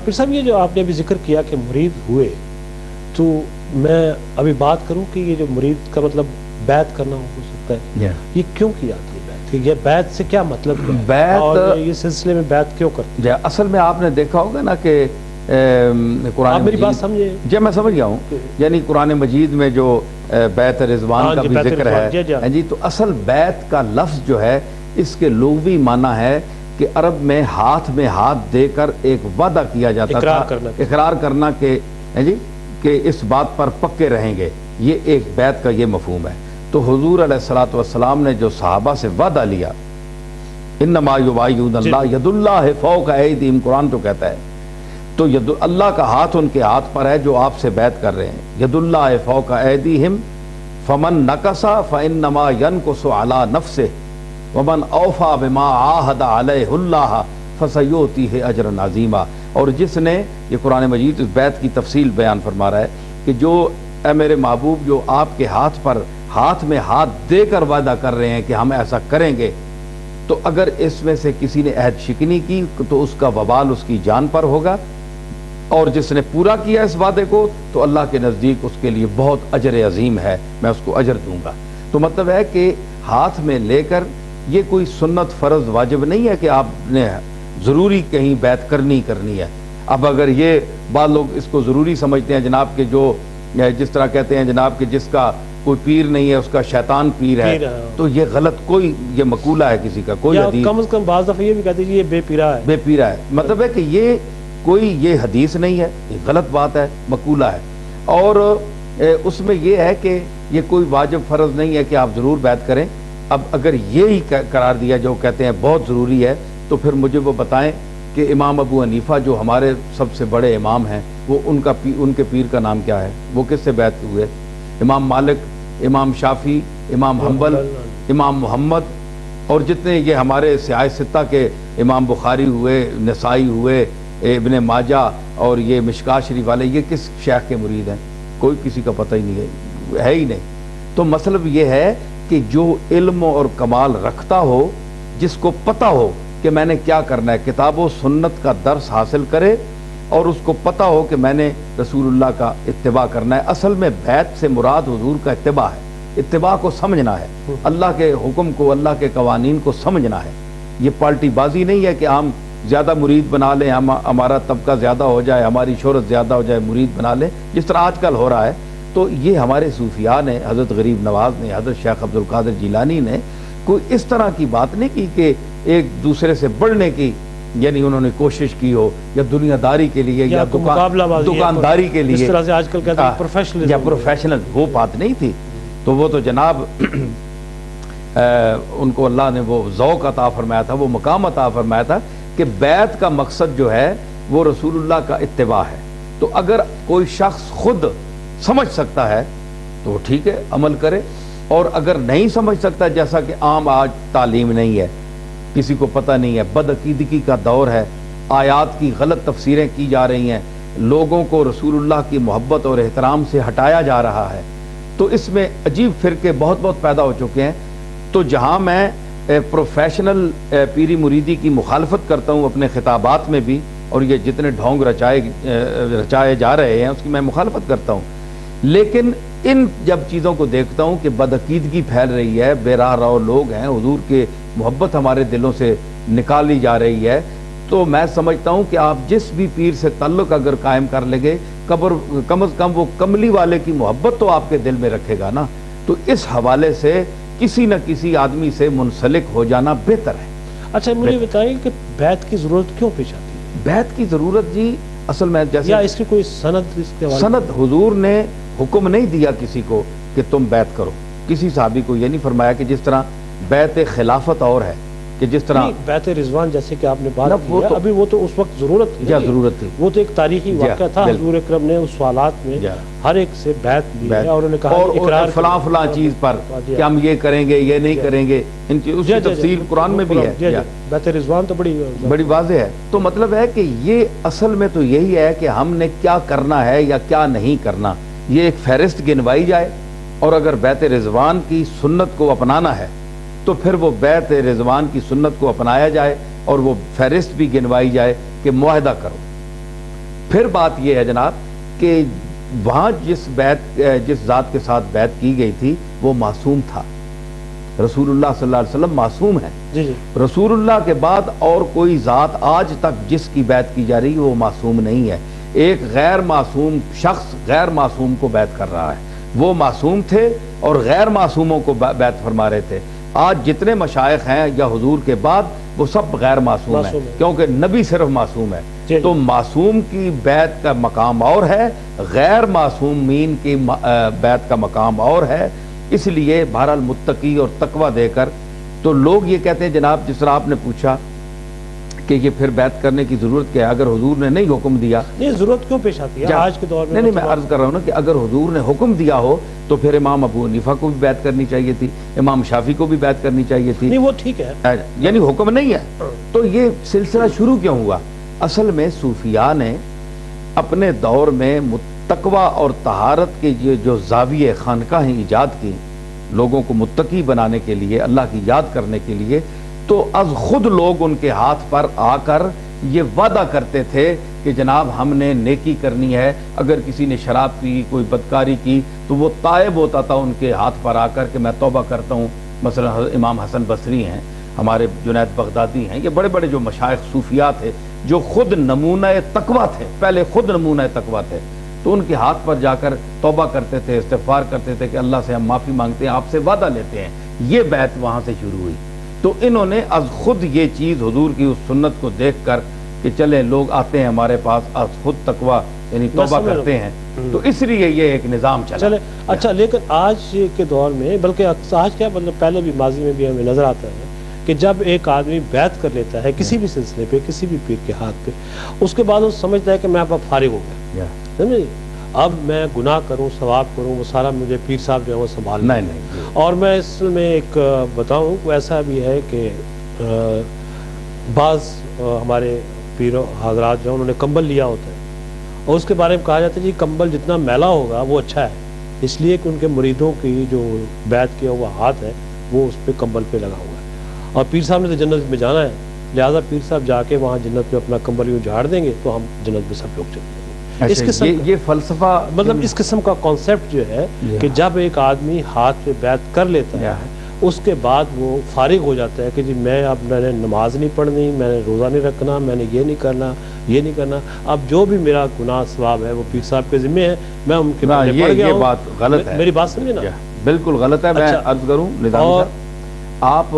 پھر صاحب یہ جو آپ نے ابھی ذکر کیا کہ مرید ہوئے، تو میں ابھی بات کروں کہ یہ جو مرید کا مطلب بیعت کرنا ہو سکتا ہے، یہ کیوں کی جاتی ہے بیعت؟ یہ بیعت سے کیا مطلب ہے اور یہ سلسلے میں بیعت کیوں کرتے ہیں؟ اصل میں آپ نے دیکھا ہوگا نا کہ قرآن آپ میری بات سمجھے؟ جی میں سمجھ گیا ہوں، یعنی قرآن مجید میں جو بیعت رضوان کا بھی ذکر ہے جی، تو اصل بیعت کا لفظ جو ہے اس کے لغوی معنی ہے کہ عرب میں ہاتھ دے کر ایک وعدہ کیا جاتا تھا، اقرار کرنا کہ اس بات پر پکے رہیں گے، یہ ایک بیعت کا یہ مفہوم ہے۔ تو حضور علیہ الصلوۃ والسلام نے جو صحابہ سے وعدہ لیا، انما یبایعون اللہ ید اللہ فوق ایدیہم، قرآن تو کہتا ہے، تو اللہ کا ہاتھ ان کے ہاتھ پر ہے جو آپ سے بیعت کر رہے ہیں، ید اللہ فوق ایدیہم فمن نکث فانما ینکث علی نفسہ ومن اوفی بما عاہد علیہ اللہ فسیؤتیہ اجرا عظیما۔ اور جس نے، یہ قرآن مجید اس بیعت کی تفصیل بیان فرما رہا ہے کہ جو اے میرے محبوب جو آپ کے ہاتھ میں ہاتھ دے کر وعدہ کر رہے ہیں کہ ہم ایسا کریں گے، تو اگر اس میں سے کسی نے عہد شکنی کی تو اس کا وبال اس کی جان پر ہوگا، اور جس نے پورا کیا اس وعدے کو تو اللہ کے نزدیک اس کے لیے بہت اجر عظیم ہے، میں اس کو اجر دوں گا۔ تو مطلب ہے کہ ہاتھ میں لے کر، یہ کوئی سنت فرض واجب نہیں ہے کہ آپ نے ضروری کہیں بیعت کرنی ہے۔ اب اگر یہ بعض لوگ اس کو ضروری سمجھتے ہیں جناب کہ جو جس طرح کہتے ہیں جناب کہ جس کا کوئی پیر نہیں ہے اس کا شیطان پیر ہے، تو یہ غلط، کوئی یہ مقولہ ہے کسی کا، کوئی حدیث، کم از کم بعض دفعہ یہ بھی کہتے ہیں یہ بے پیرا ہے، مطلب ہے کہ یہ کوئی یہ حدیث نہیں ہے، یہ غلط بات ہے، مقولہ ہے۔ اور اس میں یہ ہے کہ یہ کوئی واجب فرض نہیں ہے کہ آپ ضرور بیعت کریں۔ اب اگر یہی قرار دیا جو کہتے ہیں بہت ضروری ہے، تو پھر مجھے وہ بتائیں کہ امام ابو حنیفہ جو ہمارے سب سے بڑے امام ہیں، وہ ان کے پیر کا نام کیا ہے؟ وہ کس سے بیعت ہوئے؟ امام مالک، امام شافعی، امام حنبل، امام محمد، اور جتنے یہ ہمارے سیاہ ستہ کے امام بخاری ہوئے، نسائی ہوئے، ابن ماجہ اور یہ مشکاۃ شریف والے، یہ کس شیخ کے مرید ہیں؟ کوئی کسی کا پتہ ہی نہیں ہے ہی نہیں۔ تو مطلب یہ ہے کہ جو علم اور کمال رکھتا ہو، جس کو پتہ ہو کہ میں نے کیا کرنا ہے، کتاب و سنت کا درس حاصل کرے، اور اس کو پتہ ہو کہ میں نے رسول اللہ کا اتباع کرنا ہے۔ اصل میں بیعت سے مراد حضور کا اتباع ہے، اتباع کو سمجھنا ہے، اللہ کے حکم کو، اللہ کے قوانین کو سمجھنا ہے۔ یہ پالٹی بازی نہیں ہے کہ ہم زیادہ مرید بنا لیں، ہمارا طبقہ زیادہ ہو جائے، ہماری شہرت زیادہ ہو جائے، مرید بنا لیں، جس طرح آج کل ہو رہا ہے۔ تو یہ ہمارے صوفیاء نے، حضرت غریب نواز نے، حضرت شیخ عبد القادر جیلانی نے کوئی اس طرح کی بات نہیں کی کہ ایک دوسرے سے بڑھنے کی، یعنی انہوں نے کوشش کی ہو یا دنیا داری کے لیے یا دکانداری کے لیے، اس طرح سے آج کل کہتے ہیں پروفیشنل، وہ بات نہیں تھی۔ تو وہ تو جناب ان کو اللہ نے وہ ذوق عطا فرمایا تھا، وہ مقام عطا فرمایا تھا کہ بیعت کا مقصد جو ہے وہ رسول اللہ کا اتباع ہے۔ تو اگر کوئی شخص خود سمجھ سکتا ہے تو ٹھیک ہے، عمل کرے، اور اگر نہیں سمجھ سکتا، جیسا کہ عام آج تعلیم نہیں ہے، کسی کو پتہ نہیں ہے، بدعقیدگی کا دور ہے، آیات کی غلط تفسیریں کی جا رہی ہیں، لوگوں کو رسول اللہ کی محبت اور احترام سے ہٹایا جا رہا ہے، تو اس میں عجیب فرقے بہت پیدا ہو چکے ہیں۔ تو جہاں میں پروفیشنل پیری مریدی کی مخالفت کرتا ہوں اپنے خطابات میں بھی، اور یہ جتنے ڈھونگ رچائے جا رہے ہیں اس کی میں مخالفت کرتا ہوں، لیکن ان جب چیزوں کو دیکھتا ہوں کہ بدعقیدگی پھیل رہی ہے، بے راہ رو لوگ ہیں، حضور کے محبت ہمارے دلوں سے نکالی جا رہی ہے، تو میں سمجھتا ہوں کہ آپ جس بھی پیر سے تعلق اگر قائم کر لیں گے، کم از کم وہ کملی والے کی محبت تو آپ کے دل میں رکھے گا نا۔ تو اس حوالے سے کسی نہ کسی آدمی سے منسلک ہو جانا بہتر ہے۔ اچھا مجھے بتائیں کہ بیعت کی ضرورت کیوں پیش آتی ہے؟ بیعت کی ضرورت جی اصل میں جیسے، یا اس کی کوئی سند حضور نے حکم نہیں دیا کسی کو کہ تم بیعت کرو، کسی صحابی کو یہ نہیں فرمایا کہ جس طرح بیعت خلافت اور ہے، کہ جس طرح بیعت رضوان جیسے کہ آپ نے بات کی ہے، ابھی وہ تو اس وقت ضرورت تھی، وہ تو ایک تاریخی واقعہ تھا، حضور اکرم نے اس سوالات میں ہر ایک سے بیعت لی ہے، اور انہوں نے کہا فلاں چیز پر کہ ہم یہ کریں گے، یہ نہیں کریں گے، ان کی اس کی تفصیل قرآن میں بھی ہے۔ بیعت رضوان تو بڑی واضح ہے۔ تو مطلب ہے کہ یہ اصل میں تو یہی ہے کہ ہم نے کیا کرنا ہے یا کیا نہیں کرنا، یہ ایک فہرست گنوائی جائے، اور اگر بیعت رضوان کی سنت کو اپنانا ہے تو پھر وہ بیعت رضوان کی سنت کو اپنایا جائے، اور وہ فہرست بھی گنوائی جائے کہ معاہدہ کرو، پھر بات یہ ہے جناب کہ وہاں جس ذات کے ساتھ بیعت کی گئی تھی وہ معصوم تھا، رسول اللہ صلی اللہ علیہ وسلم معصوم ہے. رسول اللہ کے بعد اور کوئی ذات آج تک جس کی بیعت کی جا رہی ہے وہ معصوم نہیں ہے. ایک غیر معصوم شخص غیر معصوم کو بیعت کر رہا ہے. وہ معصوم تھے اور غیر معصوموں کو بیعت فرما رہے تھے. آج جتنے مشائخ ہیں یا حضور کے بعد وہ سب غیر معصوم ہیں، کیونکہ نبی صرف معصوم ہے. تو معصوم کی بیعت کا مقام اور ہے، غیر معصومین کی بیعت کا مقام اور ہے. اس لیے بہرحال متقی اور تقوی دے کر تو لوگ یہ کہتے ہیں جناب، جس طرح آپ نے پوچھا کہ یہ پھر بیعت کرنے کی ضرورت کیا ہے، اگر حضور نے نہیں حکم دیا، نہیں ضرورت کیوں پیش آتی ہے آج کے دور میں؟ نہیں میں عرض کر رہا ہوں نا کہ اگر حضور نے حکم دیا ہو تو پھر امام ابو حنیفہ کو بھی بیعت کرنی چاہیے تھی، امام شافعی کو بھی بیعت کرنی چاہیے تھی. نہیں وہ ٹھیک ہے، یعنی حکم نہیں ہے. تو یہ سلسلہ شروع کیوں ہوا؟ اصل میں صوفیاء نے اپنے دور میں تقوی اور طہارت کے جو زاویے خانقاہیں ایجاد کی لوگوں کو متقی بنانے کے لیے، اللہ کی یاد کرنے کے لیے، تو از خود لوگ ان کے ہاتھ پر آ کر یہ وعدہ کرتے تھے کہ جناب ہم نے نیکی کرنی ہے. اگر کسی نے شراب پی، کوئی بدکاری کی، تو وہ تائب ہوتا تھا ان کے ہاتھ پر آ کر کہ میں توبہ کرتا ہوں. مثلا امام حسن بصری ہیں، ہمارے جنید بغدادی ہیں، یہ بڑے بڑے جو مشائخ صوفیاء تھے جو خود نمونہ تقوی تھے، پہلے خود نمونہ تقوی تھے، تو ان کے ہاتھ پر جا کر توبہ کرتے تھے، استغفار کرتے تھے کہ اللہ سے ہم معافی مانگتے ہیں، آپ سے وعدہ لیتے ہیں. یہ بیعت وہاں سے شروع ہوئی. تو انہوں نے از خود یہ چیز حضور کی اس سنت کو دیکھ کر کہ چلیں لوگ آتے ہیں ہمارے پاس، از خود تقوی یعنی توبہ کرتے ہیں، تو اس لیے یہ ایک نظام چلا. اچھا، لیکن آج کے دور میں، بلکہ آج کیا مطلب پہلے بھی ماضی میں بھی ہمیں نظر آتا ہے کہ جب ایک آدمی بیعت کر لیتا ہے کسی بھی سلسلے پہ، کسی بھی پیر کے ہاتھ پہ، اس کے بعد وہ سمجھتا ہے کہ میں اب فارغ ہو گیا، سمجھے، اب میں گناہ کروں ثواب کروں وہ سارا مجھے پیر صاحب جو ہے وہ سنبھال نہیں. اور میں اس میں ایک بتاؤں کو ایسا بھی ہے کہ بعض ہمارے پیر حضرات جو انہوں نے کمبل لیا ہوتا ہے اور اس کے بارے میں کہا جاتا ہے جی کمبل جتنا میلا ہوگا وہ اچھا ہے، اس لیے کہ ان کے مریدوں کی جو بیعت کیا ہوا ہاتھ ہے وہ اس پہ کمبل پہ لگا ہوا ہے. اور پیر صاحب نے تو جنت میں جانا ہے، لہٰذا پیر صاحب جا کے وہاں جنت میں اپنا کمبل یوں جھاڑ دیں گے تو ہم جنت میں سب لوگ چلیں گے. اس قسم یہ فلسفہ مطلب اس قسم کا کانسیپٹ جو ہے کہ جب ایک آدمی ہاتھ پہ بیعت کر لیتا ہے اس کے بعد وہ فارغ ہو جاتا ہے کہ جی میں اب میں نے نماز نہیں پڑھنی، میں نے روزہ نہیں رکھنا، میں نے یہ نہیں کرنا، یہ نہیں کرنا، اب جو بھی میرا گناہ ثواب ہے وہ پیر صاحب کے ذمہ ہے، میں ان کے پڑھ گیا ہوں. یہ بات غلط ہے، میری بات سمجھے نا، بالکل غلط ہے. میں عرض کروں نظامی صاحب، آپ